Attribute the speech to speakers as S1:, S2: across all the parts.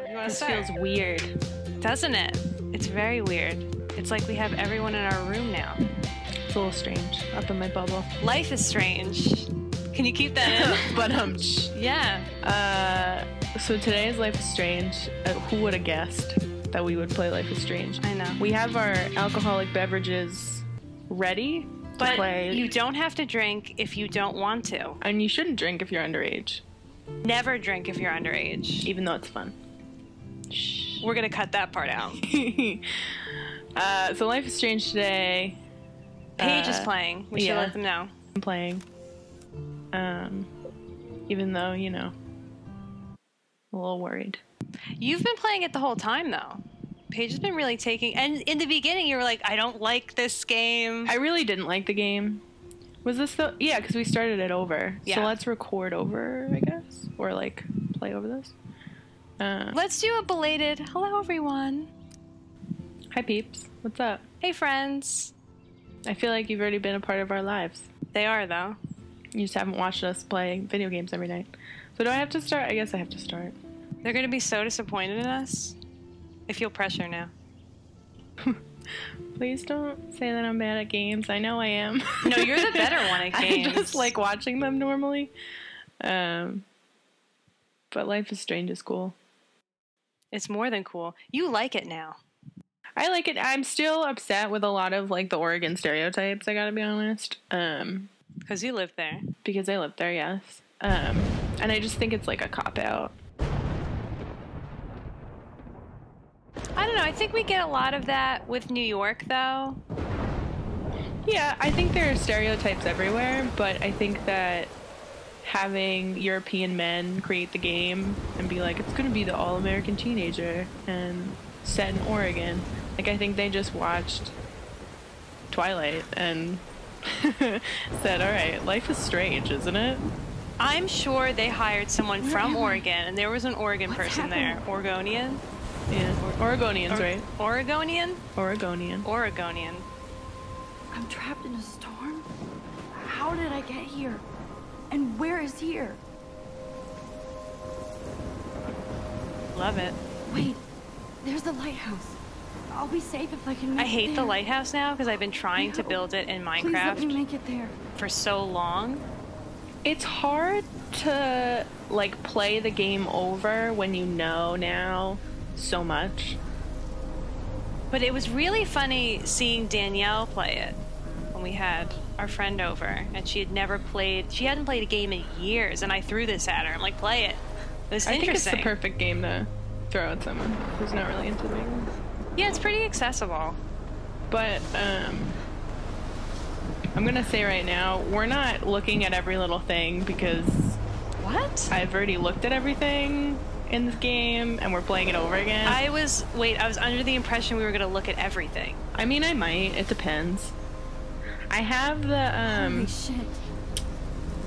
S1: You want to
S2: This
S1: start?
S2: feels weird.
S1: Doesn't it? It's very weird. It's like we have everyone in our room now.
S2: It's a little strange up in my bubble.
S1: Life is strange. Can you keep that in?
S2: But
S1: Yeah.
S2: so today's Life is Strange. Who would have guessed that we would play Life is Strange?
S1: I know.
S2: We have our alcoholic beverages ready to
S1: But
S2: play.
S1: you don't have to drink if you don't want to.
S2: And you shouldn't drink if you're underage,
S1: Never drink if you're underage.
S2: even though it's fun.
S1: We're going to cut that part out.
S2: So Life is Strange today.
S1: Paige is playing. We should
S2: yeah.
S1: let them know.
S2: I'm playing. Even though, you know, a little worried.
S1: You've been playing it the whole time, though. Paige has been really taking... And in the beginning, you were like, I don't like this game.
S2: I really didn't like the game. Was this the... Yeah, because we started it over.
S1: Yeah.
S2: So let's record over, I guess. Or, like, play over this.
S1: Let's do a belated hello, everyone.
S2: Hi, peeps. What's up?
S1: Hey, friends.
S2: I feel like you've already been a part of our lives.
S1: They are, though.
S2: You just haven't watched us play video games every night. So do I have to start? I guess I have to start.
S1: They're going to be so disappointed in us. I feel pressure now.
S2: Please don't say that I'm bad at games. I know I am.
S1: No, you're the better one at games.
S2: I just like watching them normally. But Life is Strange is cool.
S1: It's more than cool. You like it now.
S2: I like it. I'm still upset with a lot of like the Oregon stereotypes, I gotta be honest.
S1: Because you live there.
S2: Because I live there, yes. And I just think it's like a cop-out.
S1: I don't know. I think we get a lot of that with New York, though.
S2: Yeah, I think there are stereotypes everywhere, but I think that having European men create the game and be like, it's gonna be the all-American teenager and set in Oregon. Like, I think they just watched Twilight and said, all right, life is strange, isn't it?
S1: I'm sure they hired someone from Oregon, and there was an Oregon person there. Oregonian?
S2: Yeah. Oregonians, right?
S1: Oregonian?
S2: Oregonian.
S1: Oregonian.
S3: I'm trapped in a storm? How did I get here? And where is here?
S1: Love it.
S3: Wait, there's the lighthouse. I'll be safe if I can make
S1: I hate
S3: it
S1: the
S3: there.
S1: lighthouse now because I've been trying to build it in
S3: Please let me
S1: Minecraft
S3: make it there.
S1: for so long.
S2: It's hard to, like, play the game over when you know now so much.
S1: But it was really funny seeing Danielle play it when we had our friend over, and she hadn't played a game in years, and I threw this at her. I'm like, play it. This is
S2: I think it's
S1: interesting.
S2: the perfect game to throw at someone who's not really into video games.
S1: Yeah, it's pretty accessible.
S2: But, I'm gonna say right now, we're not looking at every little thing because
S1: What?
S2: I've already looked at everything in this game and we're playing it over again.
S1: I was under the impression we were gonna look at everything.
S2: I mean, I might. It depends. I have the,
S3: Holy shit.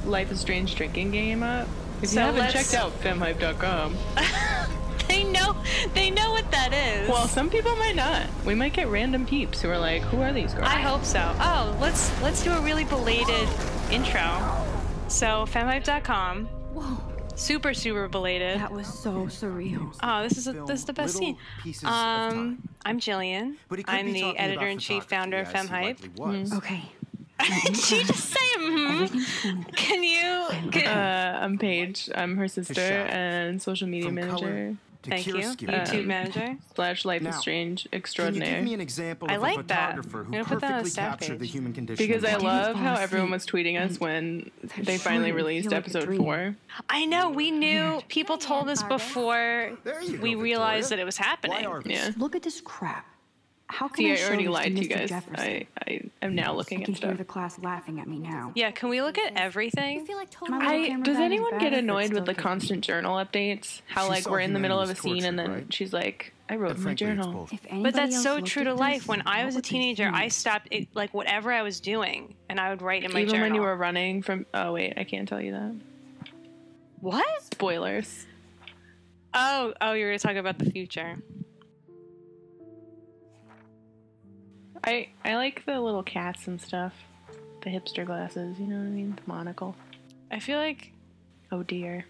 S2: Life is Strange drinking game up. If
S1: So
S2: you haven't
S1: let's-
S2: checked out FemHype.com.
S1: They know what that is.
S2: Well, some people might not. We might get random peeps who are like, who are these girls?
S1: I hope so. Oh, let's do a really belated intro. So, femhype.com.
S3: Whoa,
S1: Super belated.
S3: that was so surreal.
S1: Oh, this is the best scene. I'm Jillian.
S4: But he could
S1: I'm
S4: be
S1: the
S4: talking about
S1: editor-in-chief, founder of
S4: photography, as he
S1: FemHype.
S4: likely was.
S3: Okay.
S1: She just say, Can you?
S2: I'm Paige. I'm her sister
S4: shot.
S2: and social media
S4: From
S2: manager
S4: color to
S1: Thank you.
S4: chiaroscuro.
S1: YouTube manager.
S2: / Life
S4: Now,
S2: is Strange
S4: Can you
S2: extraordinaire.
S4: give me an example
S1: I
S4: of
S1: like
S4: a
S1: that.
S4: photographer
S1: I'm
S4: who
S1: gonna put that on the
S4: perfectly
S1: staff
S4: captured the
S1: page.
S4: human condition?
S2: Because I
S4: in
S2: love
S3: fall
S2: how
S3: asleep
S2: everyone was tweeting us when they finally
S3: sure
S2: released
S3: feel like a
S2: episode
S3: dream.
S2: 4.
S1: I know. We knew. People told us before
S4: There you go,
S1: we realized
S4: Victoria.
S1: that it was happening.
S4: Why are we?
S2: Yeah.
S3: Look at this crap. How can
S2: See,
S3: I
S2: I
S3: show
S2: already
S3: this
S2: lied to you
S3: Mr.
S2: guys.
S3: Jefferson?
S2: I am now looking
S3: I
S2: at
S3: can hear
S2: stuff.
S3: the class laughing at me now.
S1: Yeah. Can we look at everything?
S2: Does anyone get annoyed with the constant journal updates? How,
S4: She
S2: like,
S4: saw
S2: we're in the middle of a
S4: humanity
S2: scene and then
S4: tortured, right?
S2: she's like, I wrote
S4: But
S2: in my
S4: frankly, it's
S2: journal.
S4: both.
S3: If
S1: But
S3: anybody
S1: that's
S3: else
S1: so
S3: looked
S1: true
S3: at
S1: to life.
S3: this,
S1: When I
S3: what
S1: was a
S3: would they
S1: teenager, I
S3: think?
S1: stopped it, like whatever I was doing, and I would write in my
S2: Even
S1: journal.
S2: when you were running from... Oh, wait, I can't tell you that.
S1: What?
S2: Spoilers.
S1: Oh, you were gonna talk about the future.
S2: I like the little cats and stuff. The hipster glasses, you know what I mean? The monocle.
S1: I feel like
S2: Oh dear.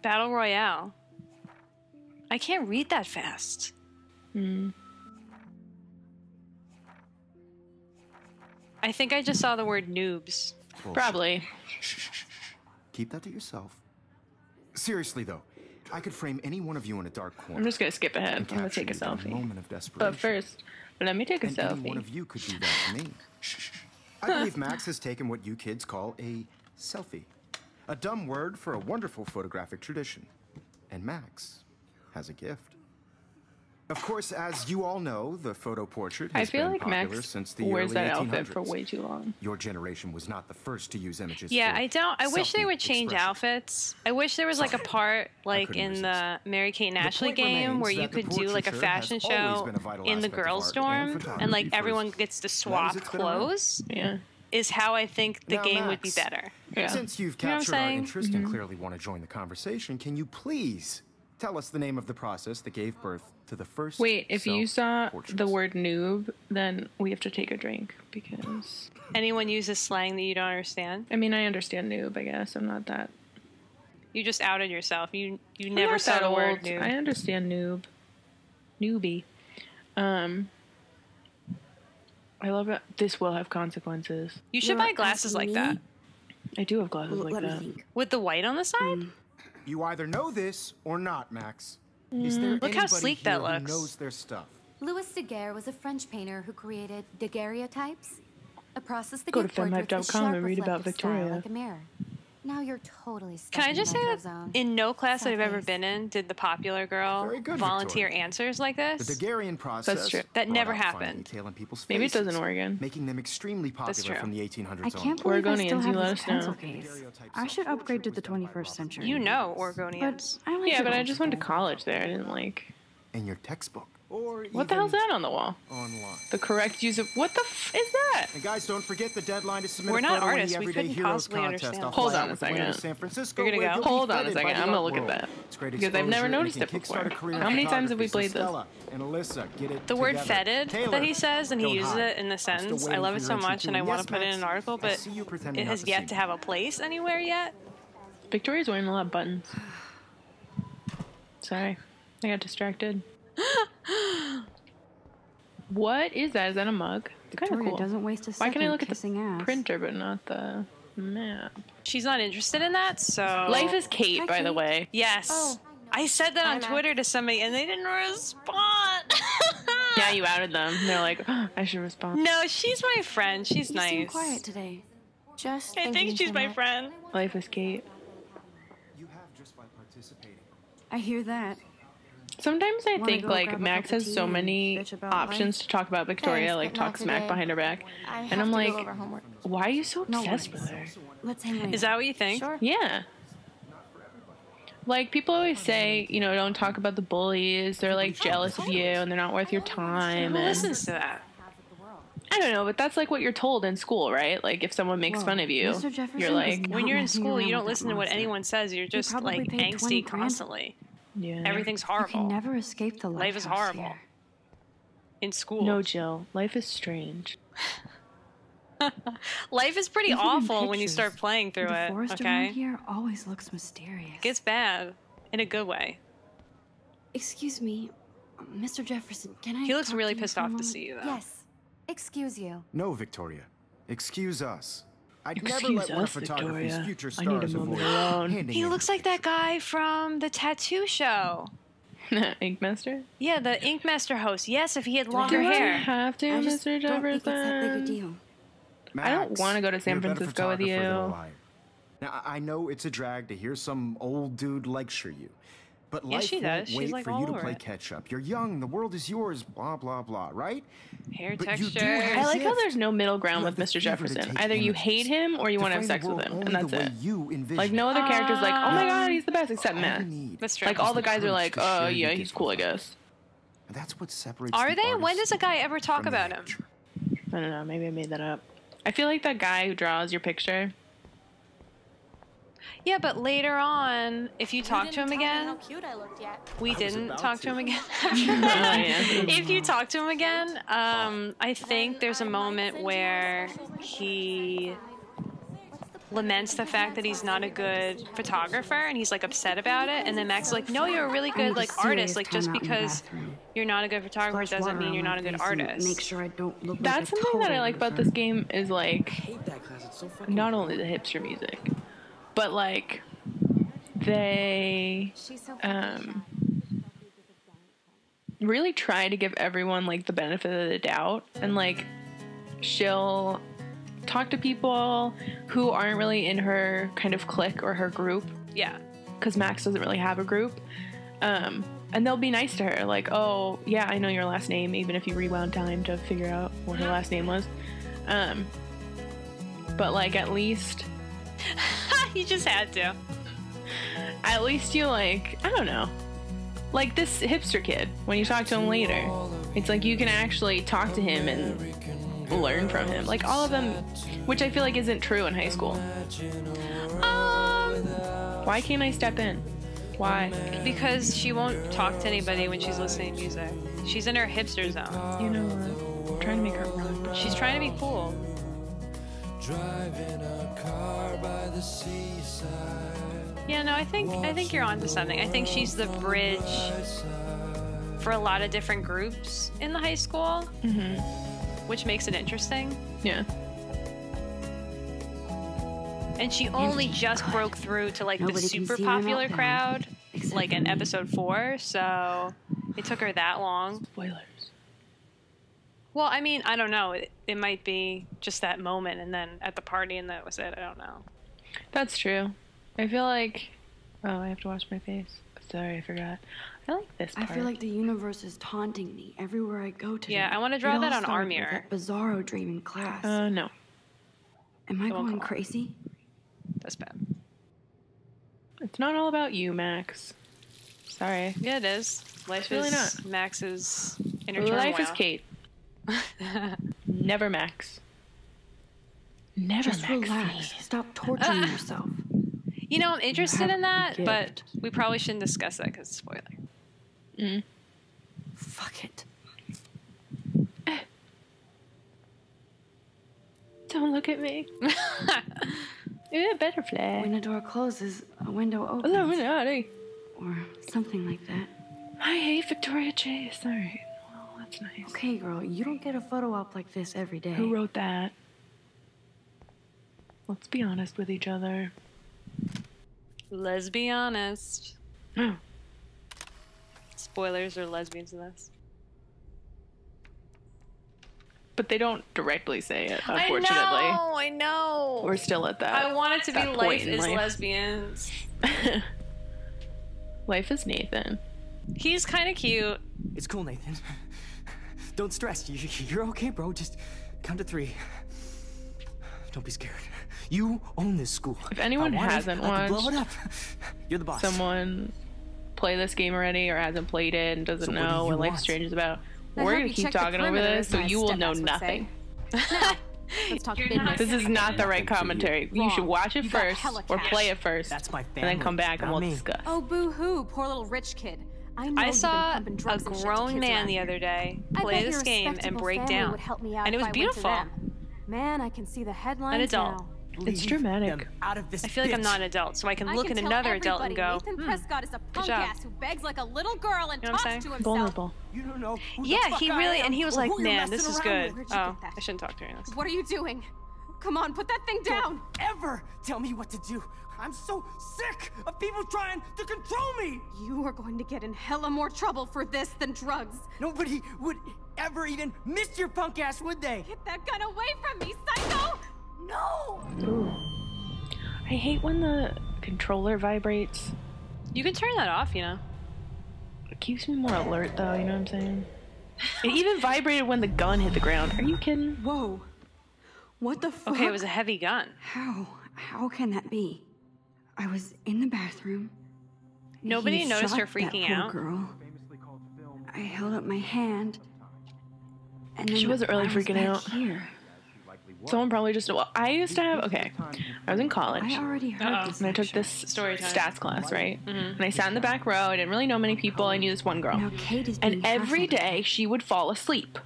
S1: Battle Royale. I can't read that fast. I think I just saw the word noobs.
S4: Bullshit.
S2: Probably.
S4: Shh. Keep that to yourself. Seriously, though, I could frame any one of you in a dark corner.
S2: I'm just gonna skip ahead. I'm
S4: and
S2: gonna
S4: capture
S2: take a
S4: you in
S2: selfie.
S4: moment of desperation.
S2: But first, let me take a
S4: And any one
S2: selfie.
S4: of you could do that to me. Shh. I believe Max has taken what you kids call a selfie. A dumb word for a wonderful photographic tradition. And Max has a gift. Of course, as you all know, the photo portrait
S2: I
S4: has
S2: feel
S4: been
S2: like
S4: popular
S2: Max
S4: since the
S2: wears
S4: early
S2: that
S4: 1800s.
S2: outfit for way too long.
S4: Your generation was not the first to use images.
S1: Yeah,
S4: for
S1: I wish they
S4: selfie
S1: would change
S4: expression.
S1: outfits. I wish there was like a part like
S4: couldn't
S1: in
S4: resist.
S1: the Mary-Kate and Ashley
S4: point
S1: game
S4: remains
S1: where you
S4: that the
S1: could do like a
S4: portraiture
S1: fashion
S4: has always
S1: show
S4: been a vital
S1: in the
S4: aspect of
S1: girls'
S4: art
S1: dorm
S4: and
S1: and like
S4: photography
S1: everyone
S4: for
S1: gets to
S4: as
S1: swap
S4: it's been around.
S1: clothes.
S2: Yeah.
S1: Is how I think the
S4: Now,
S1: game would be
S4: Max,
S1: better.
S2: Yeah.
S4: Since you've
S1: You know what I'm
S4: captured our
S1: saying?
S4: interest and clearly want to join the conversation, can you please tell us the name of the process that gave birth to the first
S2: Wait, if you saw
S4: self-portraits?
S2: the word noob, then we have to take a drink because
S1: Anyone uses slang that you don't understand?
S2: I mean I understand noob. I guess I'm not that.
S1: You just outed yourself. You
S2: I'm
S1: never
S2: not
S1: saw
S2: that
S1: the word
S2: old.
S1: noob.
S2: I understand noob. Newbie. I love it. This will have consequences.
S1: You should
S5: You're
S1: buy glasses like
S5: asking
S1: that.
S5: me?
S2: I do have glasses like
S5: Let me
S2: that.
S5: think.
S1: With the white on the side?
S4: You either know this or not, Max. Is there
S1: Look how
S4: anybody
S1: sleek
S4: here
S1: that
S4: who
S1: looks.
S4: knows their stuff?
S6: Louis Daguerre was a French painter who created daguerreotypes, a process that
S2: Go
S6: gave
S2: to
S6: portraits a
S2: FemHype.com
S6: sharp
S2: and read about
S6: reflective style
S2: Victoria.
S6: like a mirror. Now you're totally stuck
S1: Can I
S6: in
S1: just
S6: the
S1: say
S6: retro
S1: that
S6: zone.
S1: in no class that I've ever
S6: Sad
S1: been in did the popular girl
S4: Very good,
S1: volunteer
S4: Victoria.
S1: answers like
S4: The
S1: this?
S4: Daguerrean process
S2: true.
S1: That
S4: brought
S1: never
S4: out fine
S1: happened.
S4: detail in people's
S2: Maybe it does in
S4: faces,
S2: Oregon.
S4: making them extremely popular
S1: true.
S4: from the 1800s
S3: I can't
S4: on.
S3: believe I still
S2: Oregonians,
S3: have
S2: you let
S3: this
S2: us know.
S3: pencil case. I should upgrade to the 21st century.
S1: You know
S3: But
S1: Oregonians.
S3: I like
S2: Yeah,
S3: the
S2: but I
S3: old
S2: just went to
S3: school.
S2: college there. I didn't like.
S4: In your textbook. Or
S2: What the
S4: even
S2: hell's that on the wall?
S4: online.
S2: The correct use of what the is that?
S4: And guys, don't forget the deadline to submit
S1: We're
S4: a
S1: not
S4: photo in
S1: artists.
S4: the
S1: We
S4: Everyday
S1: couldn't
S4: Heroes
S1: possibly
S4: contest.
S1: understand.
S4: I'll
S2: Hold
S4: fly
S2: on
S4: out
S2: a
S4: with Wayne to
S2: second.
S4: San Francisco.
S1: You're gonna
S4: where
S1: go?
S4: you'll be
S2: Hold on a
S4: feted
S2: second.
S4: by the
S2: I'm gonna
S4: art
S2: look at
S4: world.
S2: that.
S4: It's great
S2: Because I've never
S4: exposure, and
S2: noticed
S4: can
S2: it before.
S4: kickstart a career in
S2: How many times have we
S4: photography.
S2: played this?
S4: Stella and Alyssa, get it
S1: The word
S4: together.
S1: fetid
S4: Taylor,
S1: that he says, and he
S4: don't
S1: uses
S4: hide.
S1: it in the
S4: I'm still
S1: sentence, I
S4: waiting
S1: love
S4: for
S1: it
S4: your
S1: so
S4: entry
S1: much,
S4: too.
S1: and I want
S4: Yes,
S1: to put it in
S4: Max,
S1: an article,
S4: I
S1: but
S4: see you pretending
S1: it
S4: not
S1: has
S4: to
S1: yet
S4: see
S1: to
S4: me.
S1: have a place anywhere yet.
S2: Victoria's wearing a lot of buttons. Sorry, I got distracted. What is that? Is that a mug? It's kind of
S3: Victoria
S2: cool.
S3: doesn't waste a
S2: Why
S3: second
S2: can I look at
S3: kissing
S2: the
S3: ass.
S2: printer but not the map?
S1: She's not interested in that, so...
S2: Life is Kate,
S3: Hi,
S2: by the
S3: Kate.
S2: way.
S1: Yes.
S6: Oh.
S1: I said that on
S6: Max.
S1: Twitter to somebody, and they didn't respond.
S2: Now you outed them. They're like, oh, I should respond.
S1: No, she's my friend. She's
S3: You
S1: nice.
S3: seem quiet today. Just
S1: I think she's my friend.
S2: Life is Kate.
S4: You have just by participating.
S3: I hear that.
S2: Sometimes I
S3: Wanna
S2: think
S3: go
S2: like
S3: grab a
S2: Max
S3: cup of
S2: has
S3: tea
S2: so
S3: and
S2: many
S3: bitch about
S2: options
S3: life?
S2: to talk about Victoria,
S6: Thanks,
S2: like
S6: but not
S2: talk smack
S6: today.
S2: behind her back.
S6: I
S2: And
S6: have
S2: I'm
S6: to
S2: like,
S6: go over homework.
S2: why are you so
S3: No
S2: obsessed
S3: worries.
S2: with her?
S3: Let's hang later.
S1: Is that what you think?
S6: Sure.
S2: Yeah. Like people always say, you know, don't talk about the bullies. They're like jealous of you and they're not worth your time.
S1: Who
S2: And
S1: listens to that?
S2: I don't know, but that's like what you're told in school, right? Like if someone makes
S3: Whoa,
S2: fun of you,
S3: Mr. Jefferson
S2: you're
S3: is
S2: like,
S3: not
S1: When you're in
S3: messing
S1: school,
S3: around
S1: you don't
S3: with
S1: listen
S3: that
S1: to what
S3: monster.
S1: anyone says. You're just
S3: probably
S1: like
S3: paid 20
S1: angsty
S3: grand.
S1: constantly.
S2: yeah.
S1: Everything's
S3: You
S1: horrible.
S3: can never escape the
S1: Life is
S3: lighthouse
S1: horrible.
S3: here.
S1: In school.
S2: No, Jill. Life is strange.
S1: Life is pretty
S3: Even in
S1: awful when you
S3: pictures,
S1: start playing through
S3: the
S1: it.
S3: forest
S1: Okay?
S3: around here always looks mysterious.
S1: It gets bad. In a good way.
S3: Excuse me, Mr. Jefferson, can I
S1: He looks
S3: talk
S1: really
S3: to you
S1: pissed
S3: for a
S1: off to
S3: moment?
S1: see you, though.
S6: Yes. Excuse you.
S4: No, Victoria. Excuse us. I'd never
S2: Excuse
S4: let one of
S2: us,
S4: photography's
S2: Victoria.
S4: future
S2: I need a
S4: stars
S2: moment
S4: avoid
S2: alone.
S4: handing
S1: He
S4: in
S1: looks
S4: her
S1: like that
S4: picture.
S1: guy from the tattoo show.
S2: Ink Master?
S1: Yeah, the Ink Master host. Yes, if he had longer
S2: Do I
S1: hair.
S2: have to,
S3: I just
S2: Mr.
S3: don't think it's that big a
S2: Jefferson?
S3: deal.
S2: I don't
S4: Max,
S2: wanna go to San
S4: you're a better
S2: Francisco with
S4: photographer than a
S2: you.
S4: liar. Now, I know it's a drag to hear some old dude lecture you, but
S1: Yeah,
S4: life
S1: she
S4: won't
S1: does. She's,
S4: wait
S1: like,
S4: for
S1: all
S4: you to
S1: over
S4: play
S1: it.
S4: catch up. You're young, the world is yours, blah, blah, blah, right?
S1: Hair
S4: But you do
S1: texture.
S4: have-
S2: I like how
S4: gift.
S2: there's no middle ground
S4: You
S2: with
S4: have the
S2: Mr.
S4: fever to
S2: Jefferson.
S4: take
S2: Either you
S4: images,
S2: hate him or you
S4: to
S2: want to have
S4: frame
S2: sex
S4: the
S2: with
S4: world
S2: him,
S4: only
S2: and that's
S4: the way
S2: it.
S4: you envision
S2: Like no
S4: it.
S2: other character's like, oh my god, he's the best, except
S4: All
S2: Matt.
S4: you need
S1: That's true.
S2: Like all
S4: is
S2: the guys are
S4: courage
S2: like,
S4: to
S2: oh
S4: share
S2: yeah,
S4: your
S2: he's
S4: gift
S2: cool, I
S4: with others.
S2: guess.
S4: And that's what separates
S1: Are
S4: the
S1: they? When
S4: artist
S1: does a guy ever talk
S4: from the
S1: about him?
S4: amateur.
S2: I don't know, maybe I made that up. I feel like that guy who draws your picture.
S1: Yeah, but later on, if you talk to him again,
S6: cute I looked yet.
S1: we didn't
S4: about
S1: talk to him
S4: to.
S1: again.
S2: Oh yeah.
S1: If you talk to him again, I think there's a moment where he laments the fact that he's not a good photographer, and he's like upset about it. And then Max is like, no, you're a really good like artist. Like just because you're not a good photographer doesn't mean you're not a good artist.
S3: Make sure I don't look
S2: That's
S3: like a
S2: something that I
S3: total
S2: like about
S3: loser.
S2: this game is like not only the hipster music, but like they really try to give everyone like the benefit of the doubt, and like she'll talk to people who aren't really in her kind of clique or her group.
S1: Yeah.
S2: Because Max doesn't really have a group. And they'll be nice to her. Like, oh, yeah, I know your last name, even if you rewound time to figure out what her last name was. But, like, at least...
S1: You just had to.
S2: At least you, like, I don't know. Like this hipster kid, when you talk to him later, it's like you can actually talk to him and learn from him. Like all of them, which I feel like isn't true in high school. Why can't I step in? Why?
S1: Because she won't talk to anybody when she's listening to music. She's in her hipster zone.
S2: You know what? I'm trying to make her run.
S1: She's trying to be cool.
S5: Driving a car by the seaside.
S1: Yeah, no, I think you're onto something. I think she's the bridge for a lot of different groups in the high school, which makes it interesting.
S2: Yeah.
S1: And she only just broke through to like
S3: Nobody
S1: the
S3: can
S1: super
S3: see my
S1: popular
S3: meltdown,
S1: crowd,
S3: except
S1: like
S3: for
S1: in
S3: me.
S1: episode 4. So it took her that long.
S2: Spoilers.
S1: Well, I mean, I don't know. It might be just that moment, and then at the party, and that was it. I don't know.
S2: That's true. I feel like... Oh, I have to wash my face. Sorry, I forgot. I like this part.
S3: I feel like the universe is taunting me everywhere I go today.
S1: Yeah, I wanna draw
S3: It
S1: that
S3: all
S1: on our
S3: started with
S1: mirror.
S3: That bizarro dream in class.
S2: No.
S3: Am I
S1: won't
S3: going
S1: come on.
S3: crazy?
S1: That's bad.
S2: It's not all about you, Max. Sorry.
S1: Yeah, it is. Life
S2: really
S1: is
S2: not.
S1: Max's inner turmoil.
S2: Life is Kate. Never Max. Never
S3: Just
S2: Maxine.
S3: relax. Stop torturing yourself.
S1: You know, I'm interested
S3: have
S1: in that,
S3: a
S1: but
S3: gift.
S1: we probably shouldn't discuss that because it's spoiler.
S3: Fuck it.
S2: Don't look at me. You're a butterfly.
S3: When a door closes, a window opens.
S2: Illuminati.
S3: Or something like that.
S2: I hate Victoria Chase. All right. Well, that's nice.
S3: Okay, girl, you don't get a photo op like this every day.
S2: Who wrote that? Let's be honest with each other.
S1: Let's be honest.
S2: Oh.
S1: Spoilers or lesbians in this.
S2: But they don't directly say it, unfortunately.
S1: I know.
S2: We're still at that.
S1: I want it to be
S2: that
S1: life
S2: point in
S1: is
S2: life.
S1: lesbians.
S2: Life is Nathan.
S1: He's kind of cute.
S7: It's cool, Nathan. Don't stress. You're okay, bro. Just count to 3. Don't be scared. You own this school.
S2: If anyone
S7: I want it,
S2: hasn't
S7: I can blow
S2: watched
S7: it up. You're the boss.
S2: someone play this game already or hasn't played it and doesn't
S7: So what do
S2: know
S7: you
S2: what Life
S7: want?
S2: is Strange is about,
S8: I
S2: we're
S8: hope
S2: going
S8: you
S2: to keep
S8: check the
S2: talking over
S8: perimeter,
S2: this,
S8: as
S2: so
S8: my
S2: you will know
S8: stepmom would
S2: nothing.
S8: Now, let's talk business.
S2: This is not the right
S7: Nothing for you.
S2: commentary. You should watch it
S8: You got
S2: first
S8: hella
S2: or
S8: cash.
S2: play it first
S7: That's my
S2: and
S7: family.
S2: then come back and
S7: not
S2: we'll
S7: me.
S2: discuss.
S8: Oh, boo-hoo, poor little rich kid. I know
S1: I
S8: you've
S1: saw
S8: been pumping
S1: a
S8: drugs and shit to
S1: grown
S8: kids
S1: man
S8: around
S1: the
S8: here.
S1: other day
S8: I
S1: play
S8: bet
S1: this
S8: your
S1: game and
S8: respectable
S1: break
S8: family
S1: down.
S8: would help me out
S1: And it
S8: if
S1: was
S8: I went to
S1: beautiful.
S8: them. Man, I can see the headlines
S1: adult.
S8: now.
S2: It's
S7: Leave
S2: dramatic.
S7: them out of this
S1: I feel like I'm
S7: bitch.
S1: not an adult, so I can
S8: I
S1: look
S8: can
S1: at
S8: tell
S1: another adult and go,
S8: Nathan Prescott is a punk
S1: job.
S8: ass who begs like a little girl and
S1: You know what I'm
S8: talks to
S1: saying?
S8: himself.
S2: Vulnerable.
S7: You don't know who the
S1: yeah,
S7: fuck
S1: he
S7: I
S1: really,
S7: am
S1: and he was
S7: or
S1: like,
S7: who you're
S1: man, this
S7: messing
S1: is
S7: around
S1: good.
S7: with.
S8: Where'd you
S1: Oh,
S8: get that?
S1: I shouldn't talk during this.
S8: What are you doing? Come on, put that thing down.
S7: Ever tell me what to do. I'm so sick of people trying to control me.
S8: You are going to get in hella more trouble for this than drugs.
S7: Nobody would ever even miss your punk ass, would they?
S8: Get that gun away from me, psycho! No!
S2: Ooh. I hate when the controller vibrates.
S1: You can turn that off, you know.
S2: It keeps me more alert though, you know what I'm saying? It even vibrated when the gun hit the ground. Are you kidding?
S3: Whoa. What the fuck?
S1: Okay, it was a heavy gun.
S3: How can that be? I was in the bathroom.
S1: Nobody
S3: He
S1: noticed her
S3: shot that
S1: freaking
S3: poor
S1: out.
S3: Girl. I held up my hand. And then
S2: She wasn't really
S3: I was
S2: freaking
S3: back
S2: out.
S3: Here.
S2: Someone probably just... Well, I used to have... Okay. I was in college.
S3: I already heard this.
S2: And I took this
S1: Story time.
S2: stats class, right? And I sat in the back row. I didn't really know many people. I knew this one girl.
S3: Now Kate is being
S2: And every
S3: hassled.
S2: day she would fall asleep.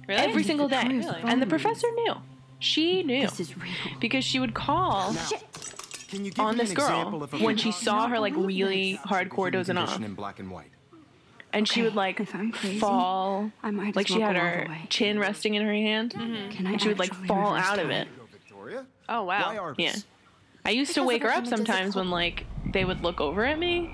S1: Really?
S2: Every single day.
S3: Victoria's
S1: Really?
S2: And the
S3: phone
S2: professor knew. She knew
S3: This is real.
S2: because she would call
S4: Can you give
S2: on
S4: me
S2: this
S4: an
S2: girl
S4: example of a
S2: when she
S4: condition
S2: saw her like really hardcore dozing off,
S4: in black and white?
S2: and she would like
S3: if I'm crazy,
S2: fall,
S3: I might
S2: like
S3: as
S2: she
S3: well
S2: had
S3: go all
S2: her
S3: the way.
S2: chin resting in her hand,
S3: Can I
S2: and she would like
S3: actually
S2: fall
S3: reverse
S2: out of
S3: time?
S2: it.
S4: Victoria?
S1: Oh
S4: Why
S1: wow.
S4: Arbus?
S2: Yeah. I used to
S6: Because
S2: wake
S6: of
S2: her
S6: her
S2: up
S6: images of
S2: sometimes when
S6: hope.
S2: like they would look over at me.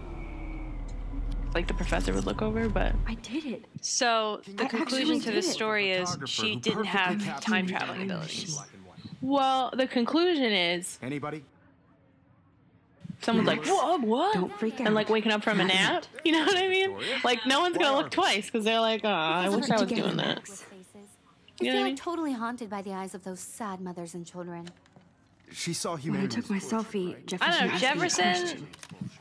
S2: Like the professor would look over, but
S3: I did it.
S1: So the
S3: I
S1: conclusion
S3: actually
S1: to this
S3: did it.
S1: story is
S4: Photographer
S1: she
S4: who
S1: didn't
S4: perfectly
S1: have
S4: captured
S1: time
S4: the
S1: traveling
S3: time
S1: abilities.
S3: machine.
S4: Black and white.
S2: well, the conclusion is
S4: Anybody?
S2: someone's like, what?
S3: Don't freak out.
S2: And like waking up from a nap. You know what I mean? Like no one's gonna look twice because they're like, oh, I wish I was doing that.
S6: With faces.
S2: You know
S6: I
S2: what I
S6: feel
S2: mean?
S6: totally haunted by the eyes of those sad mothers and children.
S4: She saw
S3: When I
S4: humanity.
S3: took my selfie, Jefferson
S1: I don't know,
S3: asked me a
S1: Jefferson.
S3: question.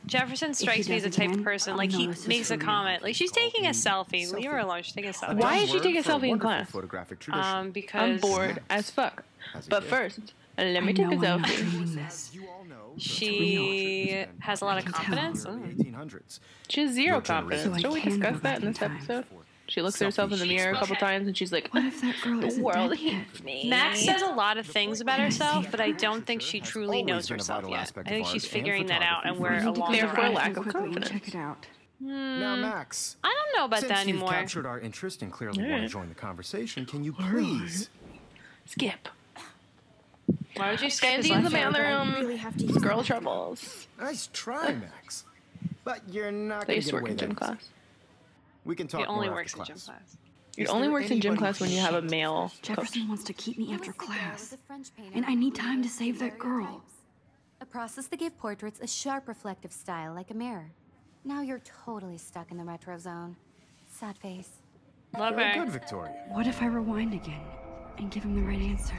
S1: Jefferson strikes me as the
S3: does
S1: type of
S3: again,
S1: person
S3: I'll
S1: like he
S3: know this is
S1: makes
S3: for
S1: a
S3: real.
S1: comment like she's taking a selfie. Leave her alone. She's taking a selfie.
S2: Why
S4: Dumb
S2: did she
S4: word
S2: take a
S4: for
S2: selfie in
S4: wonderful
S2: class?
S4: Photographic tradition.
S1: Because
S2: I'm bored as fuck.
S4: Has a
S2: But
S4: gift.
S2: first, let
S3: I
S2: me take a
S3: know I'm not
S2: selfie.
S3: dreaming this.
S4: You all know that
S1: she has a lot of
S3: can tell.
S1: confidence.
S4: in
S1: Ooh.
S4: the 1800s.
S2: She has zero
S4: Your generation.
S2: confidence.
S3: So I
S2: Don't we
S3: can
S2: discuss
S3: go
S2: that in
S3: back
S2: this
S3: in time.
S2: episode? She looks at herself in the mirror a couple times and she's like,
S3: What if that girl
S2: the
S3: isn't
S2: world
S3: dead yet?
S2: hates me.
S1: Max says a lot of things about herself, but I don't think she
S4: Has
S1: truly
S4: always
S1: knows
S4: been a
S1: herself
S4: vital
S1: yet.
S4: aspect
S1: I
S4: of
S1: think
S4: art
S1: she's
S4: and
S1: figuring that out, and we're
S4: photography.
S1: along the
S2: Therefore,
S1: ride.
S2: lack of
S3: Quickly and
S2: confidence.
S3: check it out.
S4: Now, Max.
S1: I don't know about
S4: Since
S1: that
S4: you've
S1: anymore.
S4: captured our interest and clearly want to
S2: Alright.
S4: join the conversation, can you please?
S2: Skip.
S1: Why would you skip
S2: Skip
S1: this
S2: in the
S1: last one?
S2: bathroom.
S3: really have to use
S2: Girl
S3: the bathroom.
S2: troubles.
S4: Nice try, Max. But you're not
S2: They
S4: going
S2: used
S4: to
S2: to
S4: get
S2: work
S4: away
S2: in gym
S4: that
S2: class.
S4: easy. We can talk
S1: It only
S4: more
S1: works
S4: after
S1: in gym
S4: class.
S1: class.
S2: It
S4: Is
S2: only
S4: there
S2: works in gym
S4: anybody
S2: class when you have a
S4: shit?
S2: male coach.
S3: Jefferson wants to keep me after
S6: This guy
S3: class.
S6: was a French painter
S3: And I
S6: who
S3: need time to
S6: created
S3: save that girl.
S6: daguerreotypes. A process that gave portraits a sharp reflective style like a mirror. Now you're totally stuck in the retro zone. Sad face.
S1: Love
S4: Very
S1: her.
S4: good, Victoria.
S3: What if I rewind again and give him the right answer?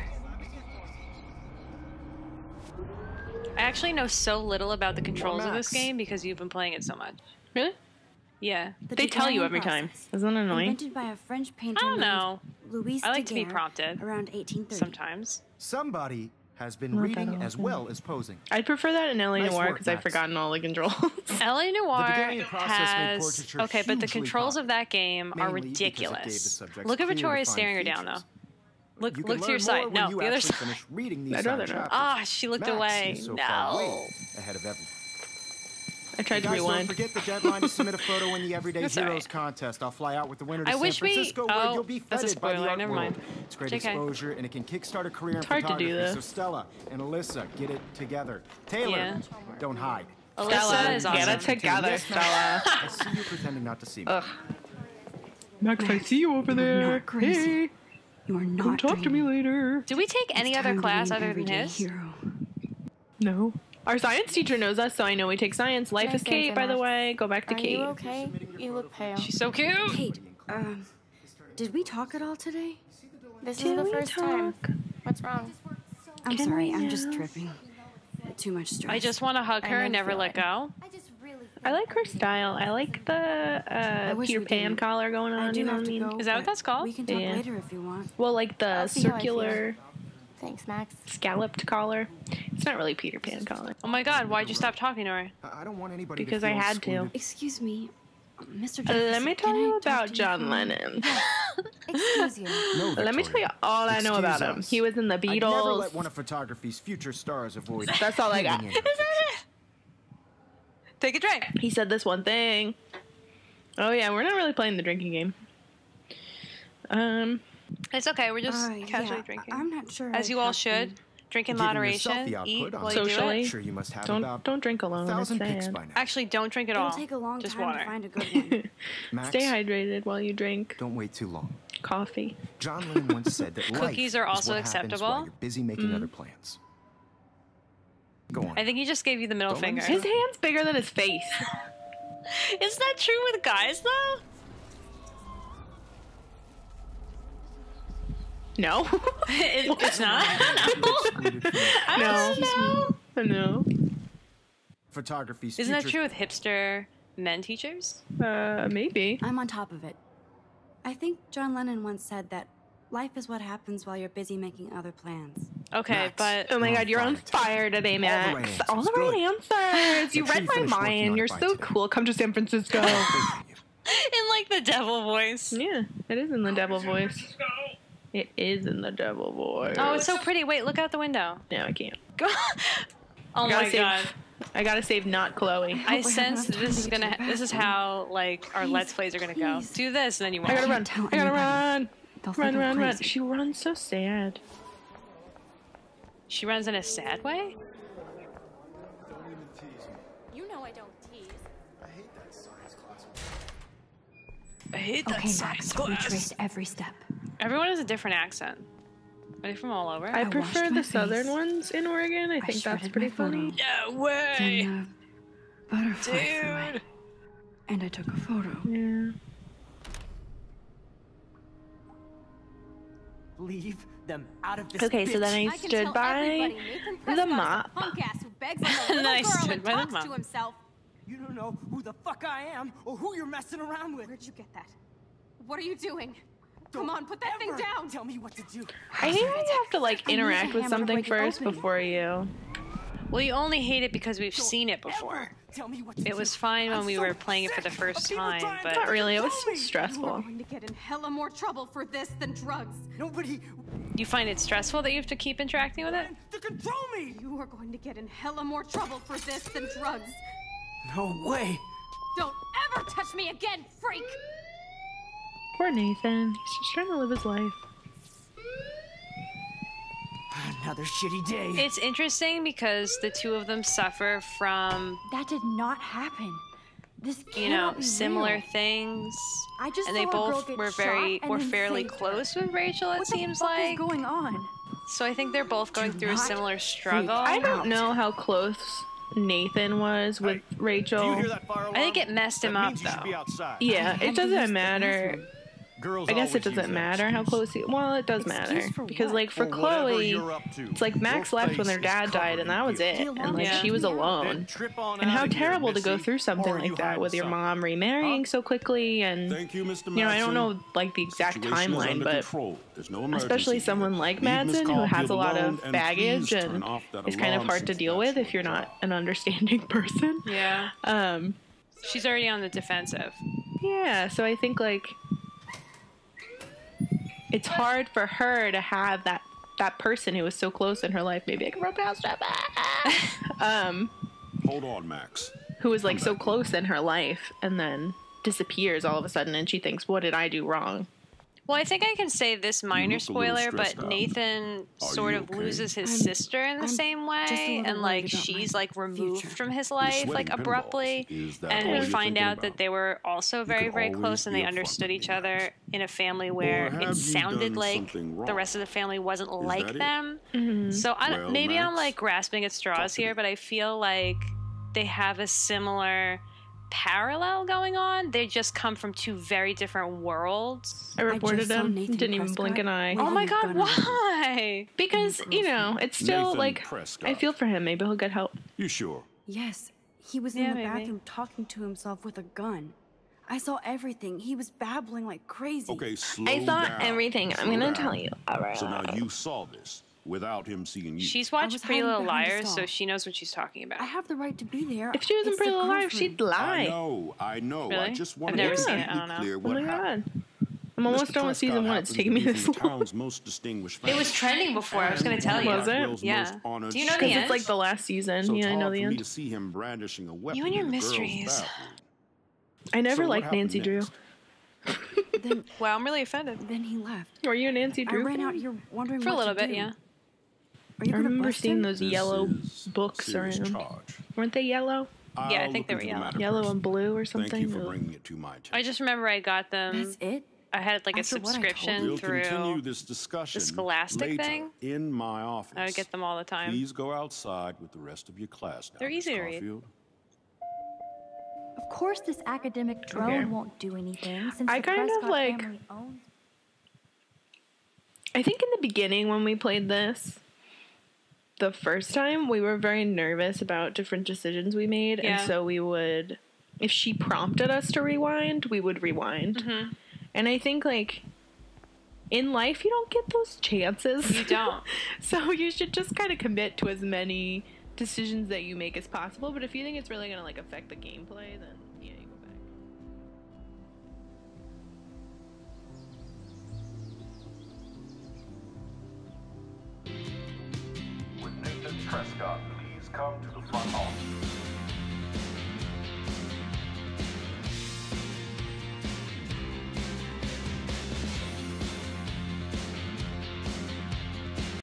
S1: I actually know so little about the controls of this
S4: Max.
S1: game because you've been playing it so much.
S2: Really?
S1: Yeah.
S6: The
S2: They tell you
S6: Daguerrean
S2: every time.
S6: process,
S2: Isn't that annoying?
S3: Invented by a French painter
S1: I don't
S3: named
S1: know.
S3: Louis
S1: I like to be
S3: Daguerre
S1: prompted
S3: around 1830.
S1: sometimes.
S4: Somebody has been
S2: Not that
S4: reading as
S2: often.
S4: well as posing.
S2: I'd prefer that in LA
S4: Nice
S2: Noir
S4: work,
S2: because I've
S4: Max.
S2: forgotten all the controls.
S1: LA Noir
S4: Daguerrean process made
S1: has
S4: portraiture
S1: okay, but the
S4: hugely
S1: controls of
S4: popular,
S1: that game are
S4: mainly because it gave the
S1: ridiculous.
S4: subjects
S1: Look at
S4: clear,
S1: Victoria
S4: defined
S1: staring her down though.
S4: features.
S1: Look,
S4: You
S1: look
S4: can
S1: to
S4: learn
S1: your side.
S4: more
S1: No,
S4: when you
S1: the other
S4: actually
S1: side.
S4: finish reading these
S2: I'd
S4: side
S2: rather not.
S4: chapters.
S1: Ah, she looked
S4: Max
S1: away.
S4: is so far
S1: No.
S4: way ahead of everyone.
S2: I tried to
S4: Guys, don't
S2: rewind.
S4: forget the deadline to submit a photo in the Everyday
S1: That's
S4: Heroes
S1: alright.
S4: contest. I'll fly out with the winner to
S1: I
S4: San
S1: wish we-
S4: Francisco, where
S1: oh,
S4: you'll be
S1: that's a
S4: feted by the
S1: spoiler,
S4: art
S1: never
S4: world.
S1: mind.
S4: It's great
S1: JK.
S4: exposure, and it can kickstart a career in
S2: It's hard to do
S4: photography. So
S2: this.
S4: Stella and Alyssa, get it together. Taylor,
S1: Yeah.
S4: don't hide.
S1: Alyssa
S2: Stella,
S1: is
S2: get
S1: awesome.
S2: it together,
S4: Yes,
S2: Stella.
S4: I see you pretending not to see me.
S2: Ugh. Max, I see you over
S3: you are
S2: there.
S3: not crazy.
S2: Hey,
S3: You are
S2: come
S3: not
S2: talk to me
S3: dreaming.
S2: later.
S1: Do we take any
S3: It's
S1: other
S3: time to
S1: class
S3: be an
S1: other than
S3: everyday
S1: his?
S3: hero.
S2: No. Our science teacher knows us, so I know we take science. Life
S6: Can I
S2: is
S6: say
S2: Kate,
S6: anything,
S2: by the
S6: Max?
S2: way. Go back to
S6: Are
S2: Kate.
S6: you okay? You look pale.
S1: She's so cute.
S3: Kate, did we talk at all today?
S6: This
S2: Can
S6: is the
S2: we
S6: first time.
S2: talk?
S6: What's wrong?
S3: I'm
S2: Can
S3: sorry,
S2: we
S3: I'm just
S2: now?
S3: tripping. Too much stress.
S1: I just want to hug her
S6: know
S1: and
S6: the
S1: never let
S6: feeling.
S1: go.
S6: I just really
S2: I like her style. I like the
S3: wish
S2: Peter
S3: we
S2: Pan
S3: didn't.
S2: collar going
S3: I
S2: on.
S3: do
S2: You know
S3: have
S2: what I
S3: to
S2: mean?
S3: go.
S1: Is that what
S3: but
S1: that's called?
S3: We can talk
S2: Yeah.
S3: later if you want.
S2: Well, like the
S6: I'll see how I feel.
S2: circular
S6: Thanks, Max.
S2: scalloped collar. It's not really Peter Pan collar.
S1: Oh my god, why'd you stop talking to her?
S4: I don't want anybody
S2: Because
S4: to
S2: I
S4: feel
S2: had to.
S4: excluded.
S3: Excuse me, Mr. Jefferson.
S2: Let me tell
S3: can I
S2: you
S3: talk
S2: about
S3: to you
S2: John
S3: for a minute?
S2: Lennon.
S6: Excuse you.
S4: No,
S2: Let me tell you
S4: Victoria.
S2: all I know about
S4: Excuse
S2: him.
S4: us.
S2: He was in the
S4: I'd never
S2: Beatles.
S4: let one of photography's future stars avoid.
S2: That's all I got.
S4: healing
S1: Is that it? Take a drink.
S2: He said this one thing. Oh yeah, we're not really playing the drinking game.
S1: It's okay. We're just casually
S3: yeah,
S1: drinking.
S3: I'm not sure.
S1: As
S3: I
S1: you all
S3: have
S1: should.
S3: been-
S1: Drink in
S4: Given your
S1: moderation.
S4: selfie output
S1: Eat
S4: on
S1: while you do
S2: Socially.
S1: it.
S4: Sure, you must have about
S2: Don't drink alone.
S4: 1,000
S2: It's
S4: pics
S2: sad.
S4: by now.
S1: Actually, don't drink at
S3: It'll
S1: all.
S3: take a long
S1: Just
S3: time
S1: water.
S3: to find a good one.
S4: Max,
S2: Stay hydrated while you drink
S4: don't wait too long.
S2: coffee.
S4: John Lennon once said that
S1: Cookies
S4: life
S1: are
S4: is
S1: also
S4: what happens
S1: acceptable.
S4: while you're busy making other plans. Go on.
S1: I think he just gave you the middle
S4: Don't let me
S1: finger.
S2: His hand's bigger than his face.
S1: Isn't that true with guys though?
S2: No.
S1: It's not.
S4: Excluded from
S2: No. No.
S4: photography's
S1: Isn't that
S4: future-
S1: true with hipster men teachers?
S2: Maybe.
S3: I'm on top of it. I think John Lennon once said that life is what happens while you're busy making other plans.
S1: Okay,
S4: Max.
S1: but
S2: Oh my
S4: You're
S2: god, you're on fire today, Max.
S4: right
S2: All the
S4: answers.
S2: right
S4: Good.
S2: answers. You
S4: Make sure
S2: read
S4: you
S2: my
S4: finish working on
S2: mind.
S4: it
S2: You're
S4: by
S2: so
S4: today.
S2: cool. Come to San Francisco.
S1: in like the devil voice.
S2: Yeah, it is in the devil voice. It is in the devil voice.
S1: Oh, it's so pretty. Wait, look out the window.
S2: No, I can't.
S1: Go. Oh my god.
S2: I gotta save not Chloe.
S1: I sense that this is gonna. This is how like our let's plays are gonna go. Do this and then you won't.
S2: I gotta run. I gotta run. Run.
S3: Crazy.
S2: She runs so sad.
S1: She runs in a sad way.
S8: You know I don't tease.
S4: I hate that science class.
S1: I hate that
S3: Okay,
S1: science
S3: Max,
S1: class.
S3: retrace every step.
S1: Everyone has a different accent. Are they from all over?
S2: I prefer
S3: washed my
S2: the southern
S3: face.
S2: ones in Oregon. I think that's
S3: shredded
S2: pretty
S3: my photo.
S2: funny.
S1: No way,
S3: Then the butterfly flew in,
S1: dude.
S3: and I took a photo.
S2: Yeah.
S7: Leave them out of this.
S2: Okay, so then I
S8: I can
S2: stood
S8: tell
S2: by
S8: everybody Nathan
S2: the
S8: Prescott's a
S2: mop.
S8: punk ass who begs like a
S1: And
S8: little
S1: then I
S8: girl
S1: stood
S8: and
S1: by the
S8: talks
S1: mop.
S8: to himself.
S7: You don't know who the fuck I am or who you're messing around with.
S8: Where'd you get that? What are you doing? Come on, put that thing
S7: Ever
S8: down.
S7: Tell me what to do.
S2: I think you have to like
S3: I need a
S2: interact with
S3: hammer to
S2: something
S3: break it
S2: first
S3: open.
S2: before you.
S1: Well, you only hate it because we've seen it
S7: Ever
S1: before.
S7: Tell me what to
S1: It
S7: do.
S1: was fine when
S7: I'm
S1: we
S7: so
S1: were playing it for the
S7: sick
S1: first
S7: of people
S1: time,
S7: trying to
S1: but
S2: Not really. It was
S7: control me.
S8: You are
S2: stressful.
S8: going to get in hella more trouble for this than drugs.
S7: Nobody
S1: you find it stressful that you have to keep interacting with it?
S7: to control me.
S8: You are going to get in hella more trouble for this than drugs.
S7: No way.
S8: Don't ever touch me again, freak!
S2: Poor Nathan. He's just trying to live his life.
S7: Another shitty day.
S1: It's interesting because the two of them suffer from,
S3: That did not happen. This
S1: you
S3: cannot
S1: know,
S3: be
S1: similar
S3: real.
S1: things.
S3: I just
S1: And they
S3: saw a girl
S1: both
S3: get
S1: were
S3: shot and
S1: were
S3: then
S1: fairly
S3: saved her.
S1: close with Rachel, it
S3: What
S1: seems
S3: the fuck
S1: like.
S3: is going on?
S1: So I think they're both going through a
S3: not
S1: similar struggle.
S2: I don't know how close Nathan was with Rachel.
S9: Do you hear that fire alarm?
S1: I think it messed him
S9: That
S1: up,
S9: means you should be
S1: though.
S9: outside.
S2: Yeah, it doesn't matter.
S9: Girls
S2: I guess it
S9: always
S2: doesn't
S9: use that
S2: matter how
S9: excuse.
S2: close he. Well, it does matter
S3: Excuse for
S2: because,
S3: what?
S2: like, for
S9: Or whatever
S2: Chloe,
S9: you're up to.
S2: it's like Max
S9: Your
S2: left when
S9: face
S2: their
S9: is
S2: dad died,
S9: covered
S2: and that
S9: in
S2: was it.
S9: guilt.
S2: And like
S1: Yeah.
S2: she was
S9: Then
S2: alone.
S9: trip on
S2: And
S9: out
S2: how
S9: of here,
S2: terrible to go
S9: Missy,
S2: through something
S9: or you
S2: like that
S9: hide
S2: with your
S9: something.
S2: mom remarrying so quickly, and
S9: Thank you, Mr.
S2: you know, I don't
S9: Madsen.
S2: know like the exact
S9: Situation is
S2: timeline,
S9: under
S2: but
S9: control. There's no emergency
S2: especially
S9: here.
S2: someone like
S9: Leave Miss
S2: Madsen who has a
S9: Caulfield
S2: lot
S9: alone,
S2: of
S9: and
S2: baggage
S9: please turn
S2: and
S9: off that
S2: is kind of
S9: alarm
S2: hard to
S9: since
S2: deal
S9: that's
S2: with if you're
S9: your
S2: not
S9: job.
S2: an understanding person.
S1: Yeah.
S2: Um,
S1: She's already on the defensive.
S2: yeah, so I think like it's hard for her to have that person who was so close in her life. Maybe I can run past her.
S9: Hold on, Max.
S2: Who was like so close in her life and then disappears all of a sudden, and she thinks, "What did I do wrong?"
S1: Well, I think I can say this minor
S9: look a little
S1: spoiler,
S9: stressed
S1: but
S9: out.
S1: Nathan
S9: Are
S1: sort
S9: you
S1: of
S9: okay?
S1: loses his
S3: I'm-
S1: sister in the
S3: I'm
S1: same
S3: just a
S1: way,
S3: little
S1: and like
S3: worried about
S1: she's
S3: my
S1: like removed
S3: future.
S1: from his life like
S9: sweating
S1: abruptly,
S9: pinballs. Is that
S1: and
S9: all
S1: we
S9: you're
S1: find
S9: thinking
S1: out that
S9: about?
S1: they were also very,
S9: could
S1: very
S9: always
S1: close, and
S9: be
S1: they
S9: upfront
S1: understood
S9: with
S1: each
S9: me,
S1: other
S9: Max.
S1: in a family where
S9: have
S1: it
S9: you
S1: sounded
S9: done
S1: like
S9: something
S1: the
S9: wrong?
S1: rest of the family wasn't
S9: that
S1: like
S9: it?
S1: them. So I don't,
S9: Well,
S1: maybe I'm
S9: Max,
S1: like grasping at straws
S9: to me.
S1: here, but I feel like they have a similar parallel going on. They just come from two very different worlds.
S2: I reported
S3: just saw
S2: him.
S3: Nathan
S2: Didn't even blink an eye.
S3: Prescott
S1: Oh my
S3: waving a
S1: god,
S3: gun around.
S1: why?
S2: Because you know, it's still
S9: Nathan
S2: like
S9: Prescott.
S2: I feel for him. Maybe he'll get help.
S9: You sure?
S3: Yes, he was
S1: Yeah,
S3: in the
S1: maybe.
S3: bathroom talking to himself with a gun. I saw everything. He was babbling like crazy.
S9: Okay, slow
S2: I saw
S9: down.
S2: everything. I'm
S9: Slow
S2: gonna
S9: down.
S2: tell you. All right.
S9: So now you saw this without him seeing you.
S1: She's
S3: I
S1: watched
S3: was
S1: Pretty
S3: hiding
S1: Little
S3: behind a
S1: Liars, so
S3: stall.
S1: she knows what she's talking about.
S3: I have the right to be there.
S2: If she was in
S3: It's
S2: Pretty
S3: the
S2: Little Liars,
S3: girlfriend.
S2: she'd lie.
S9: I know.
S1: Really?
S9: I just
S1: I've
S9: wanted
S1: never
S9: to
S1: seen
S9: make
S1: it, I don't know.
S9: clear
S2: Oh
S9: what
S2: my
S9: happened.
S2: god. I'm almost
S9: Mr.
S2: done with season
S9: Prescott
S2: 1. It's
S9: happens
S2: taking
S9: to
S2: me
S9: be
S2: this
S9: the
S2: long.
S9: town's most distinguished
S1: It was
S9: family.
S1: trending before, I was going to tell you.
S2: Was it?
S9: Rockwell's
S1: Yeah.
S9: most honored
S1: Do you know the
S2: Because
S1: end?
S2: it's like the last season.
S9: So
S2: Yeah,
S9: it's
S2: I know
S9: hard
S2: the
S9: for me
S2: end.
S9: to see him brandishing a weapon
S1: You and your
S9: in the girls'
S1: mysteries.
S9: bathroom.
S2: I never
S9: So what
S2: liked
S9: happened
S2: Nancy Drew.
S9: next?
S3: Then,
S1: Wow, I'm really offended.
S3: then he left.
S2: Were you a Nancy
S3: I
S2: Drew
S3: ran
S2: fan?
S3: out here wondering
S1: For a
S3: what
S1: little
S3: to
S1: bit,
S3: do.
S1: yeah.
S3: Are you
S2: I
S3: gonna
S2: remember
S3: bust
S2: seeing
S3: him?
S2: those
S9: This
S2: yellow
S9: is
S2: books
S9: serious
S2: around.
S9: charge.
S2: Weren't they yellow?
S1: Yeah, I
S9: I'll
S1: think they
S9: look
S1: were
S9: into the
S1: yellow.
S9: matter
S2: Yellow and
S9: personally.
S2: blue or something?
S9: Thank you for
S2: Ugh.
S9: bringing it to my attention.
S1: I just remember I got them.
S3: That's it?
S1: I had like a
S3: After what I told
S1: subscription
S3: you.
S9: We'll
S1: through.
S9: continue this discussion
S1: the Scholastic
S9: later
S1: thing.
S9: in my office.
S1: I would get them all the time.
S9: Please go outside with the rest of your class now.
S1: They're
S9: Miss
S1: easy to read.
S9: Caulfield.
S6: Of course, this academic drone
S2: Okay.
S6: won't do anything since
S2: I
S6: the
S2: kind of,
S6: Prescott
S2: like-
S6: family owns.
S2: I think in the beginning when we played this, the first time, we were very nervous about different decisions we made.
S1: Yeah.
S2: And so we would, if she prompted us to rewind, we would rewind.
S1: Mm-hmm.
S2: And I think, like, in life, you don't get those chances.
S1: You don't.
S2: So you should just kind of commit to as many decisions that you make as possible. But if you think it's really going to, like, affect the gameplay, then yeah, you go back.
S10: Prescott, please come to the front office.